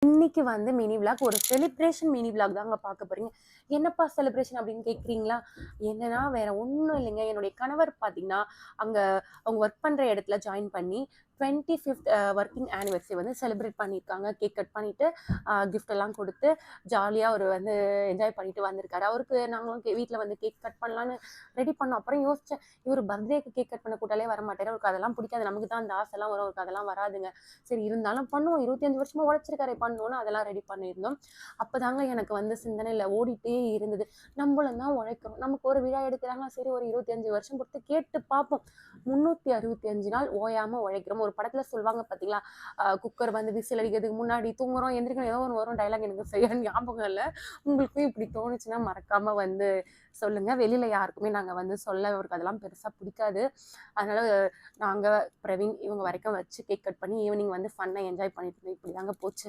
இன்னைக்கு வந்து mini vlog ஒரு செலிப்ரேஷன் மினி விளாக் தாங்க பார்க்க போறீங்க. என்னப்பா செலிப்ரேஷன் அப்படின்னு கேட்குறீங்களா? என்னன்னா வேற ஒன்றும் இல்லைங்க. என்னுடைய கணவர் பார்த்தீங்கன்னா, அங்க அவங்க ஒர்க் பண்ற இடத்துல ஜாயின் பண்ணி 25th ஒர்க்கிங் ஆனிவர்சரி வந்து செலிப்ரேட் பண்ணியிருக்காங்க. கேக் கட் பண்ணிட்டு கிஃப்ட் எல்லாம் கொடுத்து ஜாலியாக அவர் வந்து என்ஜாய் பண்ணிட்டு வந்திருக்காரு. அவருக்கு நாங்களும் வீட்டில் வந்து கேக் கட் பண்ணலான்னு ரெடி பண்ணோம். அப்புறம் யோசிச்சேன், இவர் பர்த்டேக்கு கேக் கட் பண்ண கூட்டாலே வர மாட்டாரு. அவருக்கு அதெல்லாம் பிடிக்காது. நமக்கு தான் அந்த ஆசைலாம் வரும். அவருக்கு அதெல்லாம் வராதுங்க. சரி இருந்தாலும் பண்ணுவோம். 25 வருஷமா உழைச்சிருக்காரு பண்ணோன்னு அதெல்லாம் ரெடி பண்ணியிருந்தோம். அப்பதாங்க எனக்கு வந்து சிந்தனையில ஓடிட்டே இருந்தது. நம்மளும் தான் உழைக்கிறோம். நமக்கு ஒரு விழா எடுக்கிறாங்க. சரி ஒரு 25 வருஷம் பொறுத்து கேட்டு பார்ப்போம். 365 நாள் ஓயாம உழைக்கிறோம். ஒரு படத்துல சொல்லுவாங்க பார்த்தீங்களா, குக்கர் வந்து விசில் அடிக்கிறதுக்கு முன்னாடி தூங்குறோம், எந்திரிக்கிறோம், ஏதோ ஒன்று வரும் டைலாக் எனக்கு சரியா ஞாபகம் இல்லை. உங்களுக்கும் இப்படி தோணுச்சுன்னா மறக்காம வந்து சொல்லுங்க. வெளியில யாருக்குமே நாங்க வந்து சொல்ல அவருக்கு அதெல்லாம் பெருசா பிடிக்காது. அதனால நாங்க பிரவீன் இவங்க வரைக்கும் வச்சு கேக் கட் பண்ணி ஈவினிங் வந்து ஃபன்னா என்ஜாய் பண்ணிட்டு இருந்தோம். இப்படிதாங்க போச்சு.